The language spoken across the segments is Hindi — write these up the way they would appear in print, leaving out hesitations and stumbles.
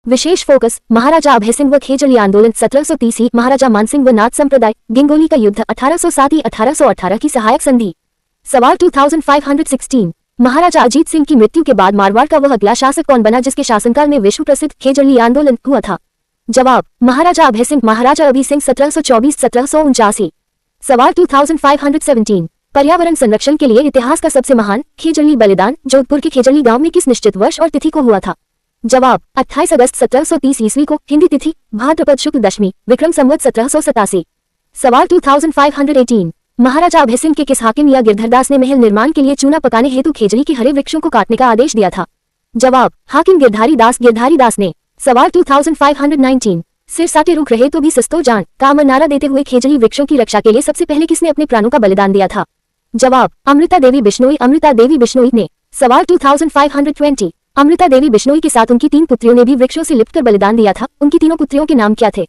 विशेष फोकस महाराजा अभय सिंह व खेजड़ी आंदोलन 1730 महाराजा मानसिंह व नाथ संप्रदाय गिंगोली का युद्ध 1807-1818 की सहायक संधि। सवाल 2516 महाराजा अजीत सिंह की मृत्यु के बाद मारवाड़ का वह अगला शासक कौन बना जिसके शासनकाल में विश्व प्रसिद्ध खेजड़ी आंदोलन हुआ था? जवाब महाराजा अभय सिंह महाराजा अभय सिंह 1724-1779। सवाल 2517 पर्यावरण संरक्षण के लिए इतिहास का सबसे महान खेजड़ी बलिदान जोधपुर के खेजड़ी गांव में किस निश्चित वर्ष और तिथि को हुआ था? जवाब 28 अगस्त 1730 ईस्वी को। हिंदी तिथि भाद्रपद शुक्ल दशमी विक्रम संवत 1787। सवाल 2518 महाराजा अभय सिंह के किस हाकिम या गिरधरदास ने महल निर्माण के लिए चूना पकाने हेतु खेजड़ी के हरे वृक्षों को काटने का आदेश दिया था? जवाब हाकिम गिरधारी दास ने। सवाल 2519 सिर साटे रुक रहे तो भी सस्तो जान का अमर नारा देते हुए खेजड़ी वृक्षों की रक्षा के लिए सबसे पहले किसने अपने प्राणों का बलिदान दिया था? जवाब अमृता देवी बिश्नोई ने। सवाल 2520 अमृता देवी बिश्नोई के साथ उनकी 3 पुत्रियों ने भी वृक्षों से लिपट कर बलिदान दिया था। उनकी तीनों पुत्रियों के नाम क्या थे?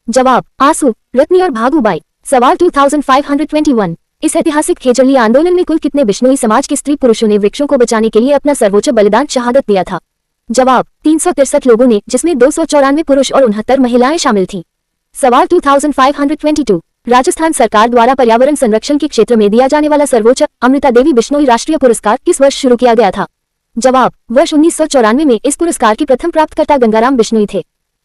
जवाब आंसू, रत्नी और भागुबाई। सवाल 2521 इस ऐतिहासिक खेजड़ी आंदोलन में कुल कितने बिश्नोई समाज के स्त्री पुरुषों ने वृक्षों को बचाने के लिए अपना सर्वोच्च बलिदान शहादत दिया था? जवाब 363 लोगों ने, जिसमें 294 पुरुष और 69 महिलाएं शामिल थीं। सवाल 2522 राजस्थान सरकार द्वारा पर्यावरण संरक्षण के क्षेत्र में दिया जाने वाला सर्वोच्च अमृता देवी बिश्नोई राष्ट्रीय पुरस्कार किस वर्ष शुरू किया गया था? जवाब वर्ष 1994 में इस पुरस्कार के प्रथम प्राप्तकर्ता गंगाराम बिश्नोई थे।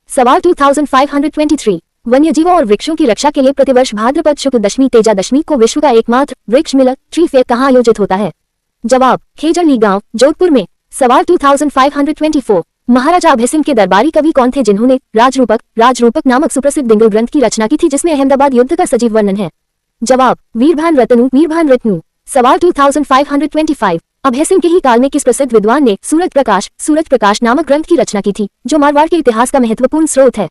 सवाल 2523 वन्यजीवों और वृक्षों की रक्षा के लिए प्रतिवर्ष भाद्रपद शुक्ल दशमी तेजा दशमी को विश्व का एकमात्र वृक्ष मेला ट्री फेयर कहाँ आयोजित होता है? जवाब खेजड़ी गांव जोधपुर में। सवाल 2524 महाराजा अभय सिंह के दरबारी कवि कौन थे जिन्होंने राजरूपक नामक सुप्रसिद्ध दिंगल ग्रंथ की रचना की थी जिसमें अहमदाबाद युद्ध का सजीव वर्णन है? जवाब वीरभान रत्नू। सवाल 2525 अभय सिंह के ही काल में किस प्रसिद्ध विद्वान ने सूरज प्रकाश नामक ग्रंथ की रचना की थी जो मारवाड़ के इतिहास का महत्वपूर्ण स्रोत है?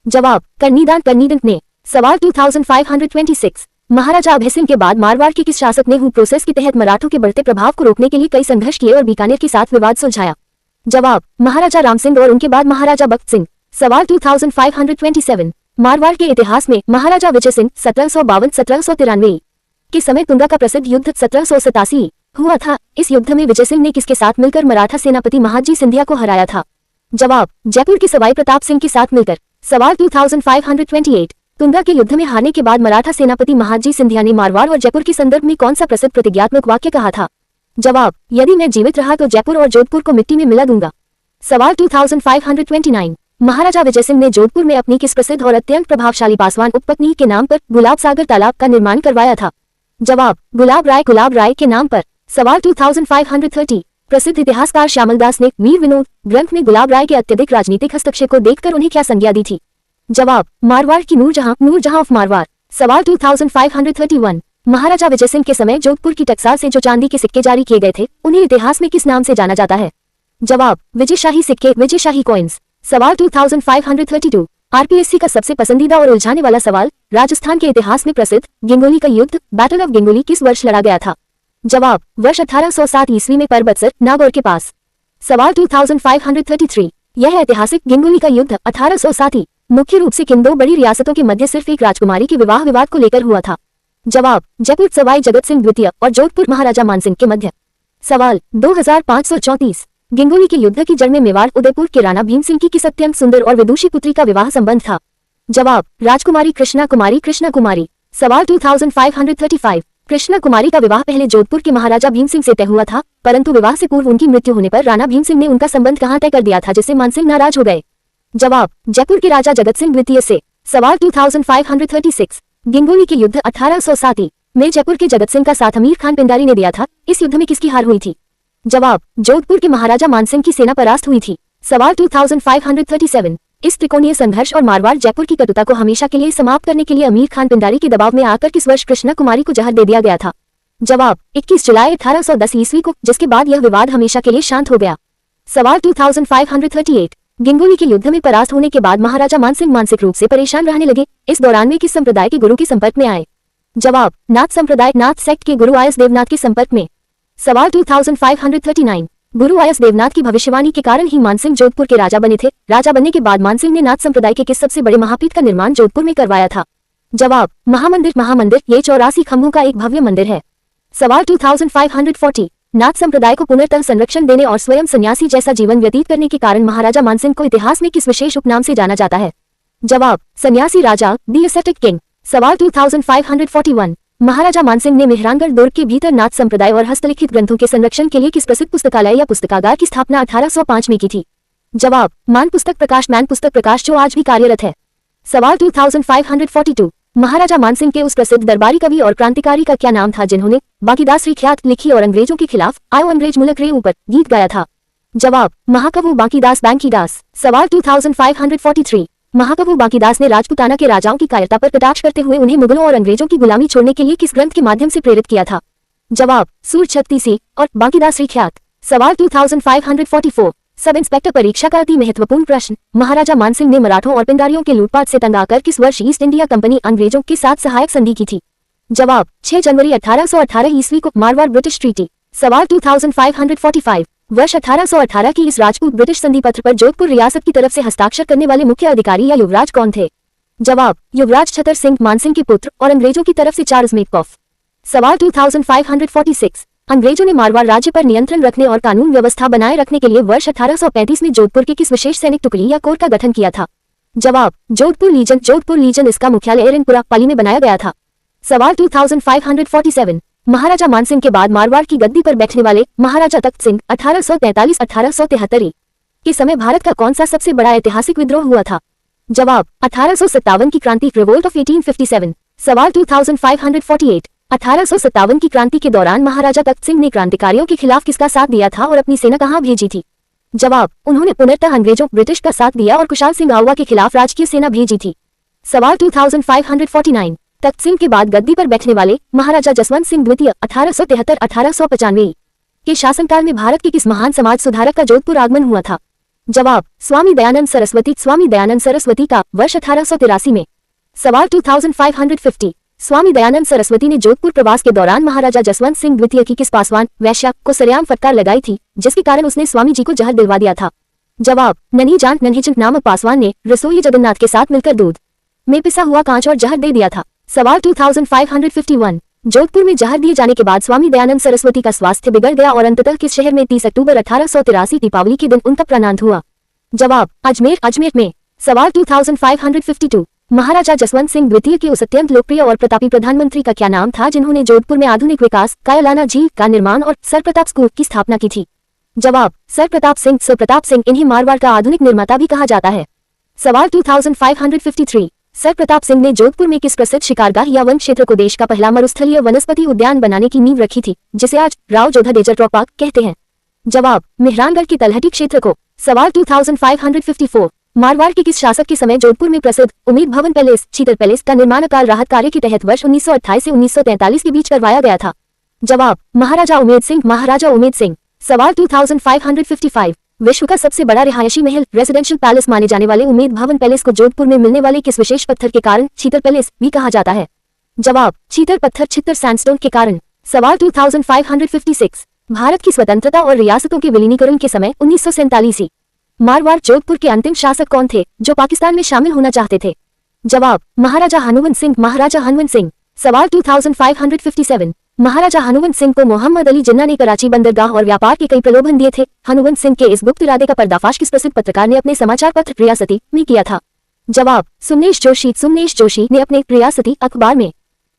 जवाब करनीदान ने। सवाल 2526 महाराजा अभय सिंह के बाद मारवाड़ के किस शासक ने हु प्रोसेस के तहत मराठों के बढ़ते प्रभाव को रोकने के लिए कई संघर्ष किए और बीकानेर के साथ विवाद सुलझाया? जवाब महाराजा राम सिंह और उनके बाद महाराजा बख्त सिंह। सवाल 2527 मारवाड़ के इतिहास में महाराजा विजय सिंह 1752-1793 के समय तुंगा का प्रसिद्ध युद्ध 1787 हुआ था। इस युद्ध में विजय सिंह ने किसके साथ मिलकर मराठा सेनापति महादजी सिंधिया को हराया था? जवाब जयपुर के सवाई प्रताप सिंह के साथ मिलकर। सवाल 2528 तुंगा के युद्ध में हारने के बाद मराठा सेनापति महादजी सिंधिया ने मारवाड़ और जयपुर के संदर्भ में कौन सा प्रसिद्ध प्रतिज्ञात्मक वाक्य कहा था? जवाब यदि मैं जीवित रहा तो जयपुर और जोधपुर को मिट्टी में मिला दूंगा। सवाल 2529 महाराजा विजय सिंह ने जोधपुर में अपनी किस प्रसिद्ध और अत्यंत प्रभावशाली पासवान उपपत्नी के नाम पर गुलाब सागर तालाब का निर्माण करवाया था? जवाब गुलाब राय के नाम पर। सवाल 2530 प्रसिद्ध इतिहासकार श्यामल दास ने वीर विनोद ग्रंथ में गुलाब राय के अत्यधिक राजनीतिक हस्तक्षेप को देखकर उन्हें क्या संज्ञा दी थी? जवाब मारवाड़ की नूरजहां ऑफ मारवाड़। सवाल 2531 महाराजा विजय सिंह के समय जोधपुर की टकसाल से जो चांदी के सिक्के जारी किए गए थे उन्हें इतिहास में किस नाम से जाना जाता है? जवाब विजयशाही सिक्के, विजयशाही कॉइन्स। सवाल 2532 आरपीएससी का सबसे पसंदीदा और उलझाने वाला सवाल राजस्थान के इतिहास में प्रसिद्ध गिंगोली का युद्ध बैटल ऑफ गिंगोली किस वर्ष लड़ा गया था? जवाब वर्ष 1807 ईस्वी में परबतसर नागौर के पास। सवाल 2533 यह ऐतिहासिक गिंगोली का युद्ध 1807 मुख्य रूप से किन दो बड़ी रियासतों के मध्य सिर्फ एक राजकुमारी के विवाह विवाद को लेकर हुआ था? जवाब जयपुर सवाई जगत सिंह द्वितीय और जोधपुर महाराजा मानसिंह के मध्य। सवाल 2534 गिंगोली के युद्ध की जड़ में मेवाड़ उदयपुर के राणा भीम सिंह की किस अत्यंत सुंदर और विदुषी पुत्री का विवाह संबंध था? जवाब राजकुमारी कृष्णा कुमारी। सवाल 2535 कृष्णा कुमारी का विवाह पहले जोधपुर के महाराजा भीम सिंह से तय हुआ था, परंतु विवाह से पूर्व उनकी मृत्यु होने पर राणा भीम सिंह ने उनका संबंध कहां तय कर दिया था जिससे मानसिंह नाराज हो गए? जवाब जयपुर के राजा जगत सिंह द्वितीय से। सवाल 2536 गिंगोली के युद्ध 1807 में जयपुर के जगत सिंह का साथ अमीर खान पिंडारी ने दिया था। इस युद्ध में किसकी हार हुई थी? जवाब जोधपुर के महाराजा मानसिंह की सेना परास्त हुई थी। सवाल 2537 इस त्रिकोणीय संघर्ष और मारवाड़ जयपुर की कटुता को हमेशा के लिए समाप्त करने के लिए अमीर खान पिंडारी के दबाव में आकर किस वर्ष कृष्णा कुमारी को जहर दे दिया गया था? जवाब 21 जुलाई 1810 ईस्वी को, जिसके बाद यह विवाद हमेशा के लिए शांत हो गया। सवाल 2538 गिंगोली के युद्ध में परास्त होने के बाद महाराजा मानसिंह मानसिक रूप से परेशान रहने लगे। इस दौरान में किस संप्रदाय के गुरु के संपर्क में आए? जवाब नाथ संप्रदाय नाथ सेक्ट के गुरु आयस देवनाथ के संपर्क में। सवाल 2539 गुरु आयस देवनाथ की भविष्यवाणी के कारण ही मानसिंह जोधपुर के राजा बने थे। राजा बनने के बाद मानसिंह ने नाथ संप्रदाय के किस सबसे बड़े महापीठ का निर्माण जोधपुर में करवाया था? जवाब महामंदिर। ये 84 खंभों का एक भव्य मंदिर है। सवाल 2540 नाथ संप्रदाय को पुनर्तः संरक्षण देने और स्वयं सन्यासी जैसा जीवन व्यतीत करने के कारण महाराजा मानसिंह को इतिहास में किस विशेष उपनाम से जाना जाता है? जवाब, सन्यासी राजा, द एसेटिक किंग। सवाल 2541। महाराजा मानसिंह ने मेहरानगढ़ दुर्ग के भीतर नाथ संप्रदाय और हस्तलिखित ग्रंथों के संरक्षण के लिए किस प्रसिद्ध पुस्तकालय या पुस्तकागार की स्थापना 1805 में की थी? जवाब, मान पुस्तक प्रकाश जो आज भी कार्यरत है। सवाल 2542। महाराजा मानसिंह के उस प्रसिद्ध दरबारी कवि और क्रांतिकारी का क्या नाम था जिन्होंने बाकीदास रिख्यात लिखी और अंग्रेजों के खिलाफ आयो अंग्रेज मुल्क रे ऊपर गीत गाया था? जवाब, महाकवि बाकीदास बैंकीदास। सवाल 2543। महाकवि बाकीदास ने राजपूताना के राजाओं की कायरता पर कटाक्ष करते हुए उन्हें मुगलों और अंग्रेजों की गुलामी छोड़ने के लिए किस ग्रंथ के माध्यम से प्रेरित किया था? जवाब, सूर छत्तीसी और बाकीदास रिख्यात। सवाल 2544। सब इंस्पेक्टर परीक्षा का अति महत्वपूर्ण प्रश्न, महाराजा मानसिंह ने मराठों और पिंडारियों के लूटपाट से तंग आकर किस वर्ष ईस्ट इंडिया कंपनी अंग्रेजों के साथ सहायक संधि की थी? जवाब, 6 जनवरी 1818 ईस्वी को मारवाड़ ब्रिटिश ट्रीटी। सवाल 2545। वर्ष 1818 की इस राजपूत ब्रिटिश संधि पत्र पर जोधपुर रियासत की तरफ से हस्ताक्षर करने वाले मुख्य अधिकारी या युवराज कौन थे? जवाब, युवराज छतर सिंह मानसिंह के पुत्र और अंग्रेजों की तरफ से चार्ल्स मेकॉफ। सवाल 2546। अंग्रेजों ने मारवाड़ राज्य पर नियंत्रण रखने और कानून व्यवस्था बनाए रखने के लिए वर्ष 1835 में जोधपुर के किस विशेष सैनिक टुकड़ी या कोर का गठन किया था? जवाब, जोधपुर लीजन इसका मुख्यालय एरनपुरा पाली में बनाया गया था। सवाल 2547। महाराजा मानसिंह के बाद मारवाड़ की गद्दी पर बैठने वाले महाराजा तख्त सिंह 1843-1873 के समय भारत का कौन सा सबसे बड़ा ऐतिहासिक विद्रोह हुआ था? जवाब, 1857 की क्रांति रिवोल्ट ऑफ 1857। सवाल 2548। 1857 की क्रांति के दौरान महाराजा तख्त सिंह ने क्रांतिकारियों के खिलाफ किसका साथ दिया था और अपनी सेना कहां भेजी थी? जवाब, उन्होंने पुनर्तः अंग्रेजों ब्रिटिश का साथ दिया और कुशाल सिंह आहुआ के खिलाफ राजकीय सेना भेजी थी। सवाल 2549। तख्त सिंह के बाद गद्दी पर बैठने वाले महाराजा जसवंत सिंह द्वितीय 1873-1895 के शासनकाल में भारत के किस महान समाज सुधारक का जोधपुर आगमन हुआ था? जवाब, स्वामी दयानंद सरस्वती का वर्ष 1883 में। सवाल 2550। स्वामी दयानंद सरस्वती ने जोधपुर प्रवास के दौरान महाराजा जसवंत सिंह द्वितीय की किस पासवान वैश्या को सरेआम फटकार लगाई थी जिसके कारण उसने स्वामी जी को जहर दिलवा दिया था? जवाब, नन्ही जान नन्हीचंद नामक पासवान ने रसोई जगन्नाथ के साथ मिलकर दूध में पिसा हुआ कांच और जहर दे दिया था। सवाल 2551। जोधपुर में जहर दिए जाने के बाद स्वामी दयानंद सरस्वती का स्वास्थ्य बिगड़ गया और अंततः किस शहर में 30 अक्टूबर 1883 दीपावली के दिन उनका प्रणांत हुआ? जवाब, अजमेर में। सवाल 2552। महाराजा जसवंत सिंह द्वितीय के उस अत्यंत लोकप्रिय और प्रतापी प्रधानमंत्री का क्या नाम था जिन्होंने जोधपुर में आधुनिक विकास, कायलाना झील का निर्माण और सर प्रताप स्कूल की स्थापना की थी? जवाब, सर प्रताप सिंह। इन्हें मारवाड़ का आधुनिक निर्माता भी कहा जाता है। सवाल 2553। सर प्रताप सिंह ने जोधपुर में किस प्रसिद्ध शिकारगाह या वन क्षेत्र को देश का पहला मरुस्थलीय वनस्पति उद्यान बनाने की नींव रखी थी जिसे आज Rao Jodha desert rock park कहते हैं? जवाब, मेहरानगढ़ के तलहटी क्षेत्र को। सवाल 2554। मारवाड़ के किस शासक के समय जोधपुर में प्रसिद्ध उम्मीद भवन पैलेस चीतर पैलेस का निर्माण अकाल राहत कार्य के तहत वर्ष 1928 से 1943 के बीच करवाया गया था? जवाब, महाराजा उमेद सिंह। सवाल 2555। विश्व का सबसे बड़ा रिहायशी महल रेजिडेंशियल पैलेस माने जाने वाले उम्मेद भवन पैलेस को जोधपुर में मिलने वाले किस विशेष पत्थर के कारण चीतर पैलेस भी कहा जाता है? जवाब, चीतर पत्थर छित्तर सैंडस्टोन के कारण। सवाल 2556। भारत की स्वतंत्रता और रियासतों के विलीनीकरण के समय 1947 मारवाड़ जोधपुर के अंतिम शासक कौन थे जो पाकिस्तान में शामिल होना चाहते थे? जवाब, महाराजा हनुमंत सिंह। सवाल 2557। महाराजा हनुमंत सिंह को मोहम्मद अली जिन्ना ने कराची बंदरगाह और व्यापार के कई प्रलोभन दिए थे। हनुमंत सिंह के इस गुप्त इरादे का पर्दाफाश किस प्रसिद्ध पत्रकार ने अपने समाचार पत्र रियासती में किया था? जवाब, सुमनेश जोशी ने अपने रियासती अखबार में।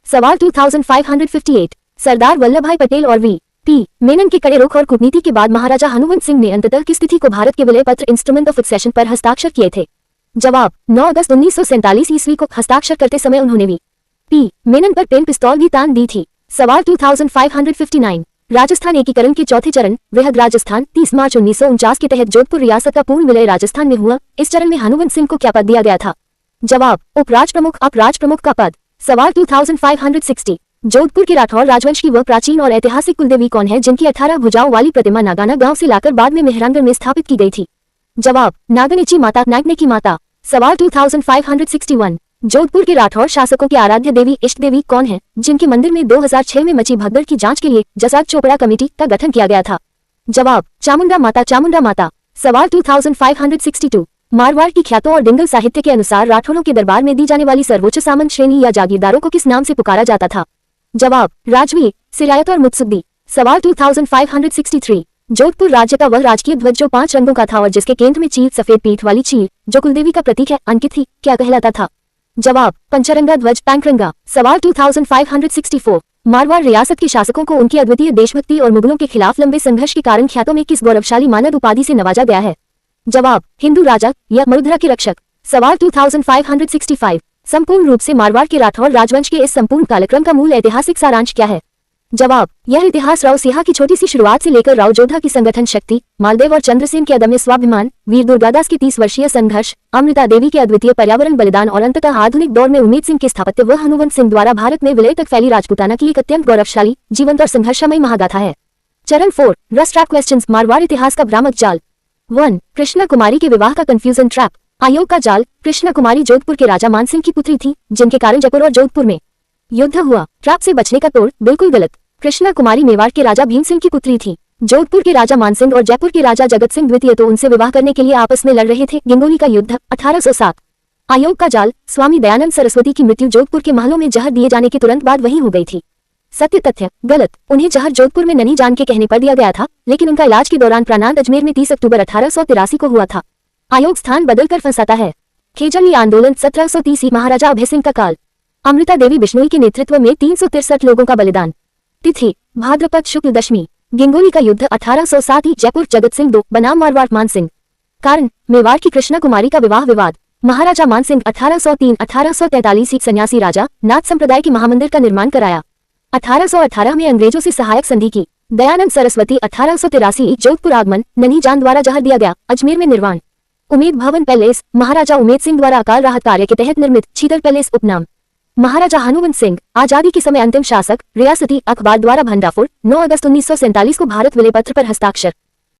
सवाल 2558। सरदार वल्लभ भाई पटेल और वी.पी. मेनन के कड़े रुख और कूटनीति के बाद महाराजा हनुमंत सिंह ने अंततः किस तिथि को भारत के विलय पत्र इंस्ट्रूमेंट ऑफ सक्सेशन पर हस्ताक्षर किए थे? जवाब, 9 अगस्त 1947 ईस्वी को हस्ताक्षर करते समय उन्होंने वी.पी. मेनन पर पेन पिस्तौल भी तान दी थी। सवाल 2559। राजस्थान एकीकरण के चौथे चरण वृहद राजस्थान 30 मार्च 1949 के तहत जोधपुर रियासत का पूर्ण विलय राजस्थान में हुआ। इस चरण में हनुमंत सिंह को क्या पद दिया गया था? जवाब, उपराज प्रमुख का पद। सवाल 2560। जोधपुर के राठौर राजवंश की वह प्राचीन और ऐतिहासिक कुलदेवी कौन है जिनकी 18 भुजाओं वाली प्रतिमा नागाना गांव से लाकर बाद में मेहरानगढ़ में स्थापित की गई थी? जवाब, नागनेची माता। सवाल 2561। जोधपुर के राठौर शासकों की आराध्य देवी इष्ट देवी कौन है जिनके मंदिर में 2006 में मची भगदड़ की जांच के लिए जसाद चोपड़ा कमेटी का गठन किया गया था? जवाब, चामुंडा माता। सवाल 2562। मारवाड़ की ख्यातों और डिंगल साहित्य के अनुसार राठौरों के दरबार में दी जाने वाली सर्वोच्च सामंत श्रेणी या जागीरदारों को किस नाम से पुकारा जाता था? जवाब, राजवी, सिरायत और मुत्सुद्दी। सवाल 2563 जोधपुर राज्य का वह राजकीय ध्वज जो 5 रंगों का था और जिसके केंद्र में चील सफेद पीठ वाली चील जो कुलदेवी का प्रतीक है अंकित थी, क्या कहलाता था? जवाब पंचरंगा ध्वज पैंकरंगा। सवाल 2564 मारवाड़ रियासत के शासकों को उनकी अद्वितीय देशभक्ति और मुगलों के खिलाफ लंबे संघर्ष के कारण ख्यातों में किस गौरवशाली मानद उपाधि से नवाजा गया है? जवाब हिंदू राजा या मरुधरा के रक्षक। सवाल 2565 संपूर्ण रूप से मारवाड़ के राठौर राजवंश के इस संपूर्ण कालक्रम का मूल ऐतिहासिक सारांश क्या है? जवाब यह इतिहास राव सिंह की छोटी सी शुरुआत से लेकर राव जोधा की संगठन शक्ति, मालदेव और चंद्रसेन के अदम्य स्वाभिमान, वीर दुर्गादास के 30 वर्षीय संघर्ष, अमृता देवी के अद्वितीय पर्यावरण बलिदान और अंततः आधुनिक दौर में उम्मेद सिंह के स्थापत्य व हनुवंत सिंह द्वारा भारत में विलय तक फैली राजपूताना की एक अत्यंत गौरवशाली, जीवंत और संघर्षमय महागाथा है। चरण 4 रस्ट ट्रैप क्वेश्चंस। मारवाड़ इतिहास का भ्रामक जाल। 1 कृष्णा कुमारी के विवाह का कंफ्यूजन ट्रैप। आयोग का जाल। कृष्णा कुमारी जोधपुर के राजा मानसिंह की पुत्री थी, जिनके कारण जयपुर और जोधपुर में युद्ध हुआ। ट्रैप से बचने का तोड़। बिल्कुल गलत। कृष्णा कुमारी मेवाड़ के राजा भीम सिंह की पुत्री थी। जोधपुर के राजा मानसिंह और जयपुर के राजा जगत सिंह द्वितीय तो उनसे विवाह करने के लिए आपस में लड़ रहे थे। गिंगोली का युद्ध 1807। आयोग का जाल। स्वामी दयानंद सरस्वती की मृत्यु जोधपुर के महलों में जहर दिए जाने के तुरंत बाद वहीं हो गई थी। सत्य तथ्य। गलत। उन्हें जहर जोधपुर में ननी जान के कहने पर दिया गया था, लेकिन उनका इलाज के दौरान प्राणांत अजमेर में 30 अक्टूबर 1883 को हुआ था। आयोग स्थान बदलकर फंसाता है। खेजली आंदोलन 1730 महाराजा अभय सिंह का काल। अमृता देवी बिश्नोई के नेतृत्व में 363 लोगों का बलिदान। तिथि भाद्रपद शुक्ल दशमी। गिंगोली का युद्ध 1807। जयपुर जगत सिंह 2 बनाम मारवाड़ मानसिंह। कारण मेवाड़ की कृष्णा कुमारी का विवाह विवाद। महाराजा मानसिंह 1803-1843 एक सन्यासी राजा, नाथ संप्रदाय के महामंदिर का निर्माण कराया। 1818 में अंग्रेजों से सहायक संधि की। दयानंद सरस्वती 1883 जोधपुर आगमन। ननी जान द्वारा जहर दिया गया। अजमेर में निर्माण। उमेद भवन पैलेस महाराजा उमेद सिंह द्वारा अकाल राहत कार्य के तहत निर्मित। छीतर पैलेस उपनाम। महाराजा हनुवंत सिंह आजादी के समय अंतिम शासक। रियासती अखबार द्वारा भंडाफोड़ 9 अगस्त 1947 को भारत विलय पत्र पर हस्ताक्षर।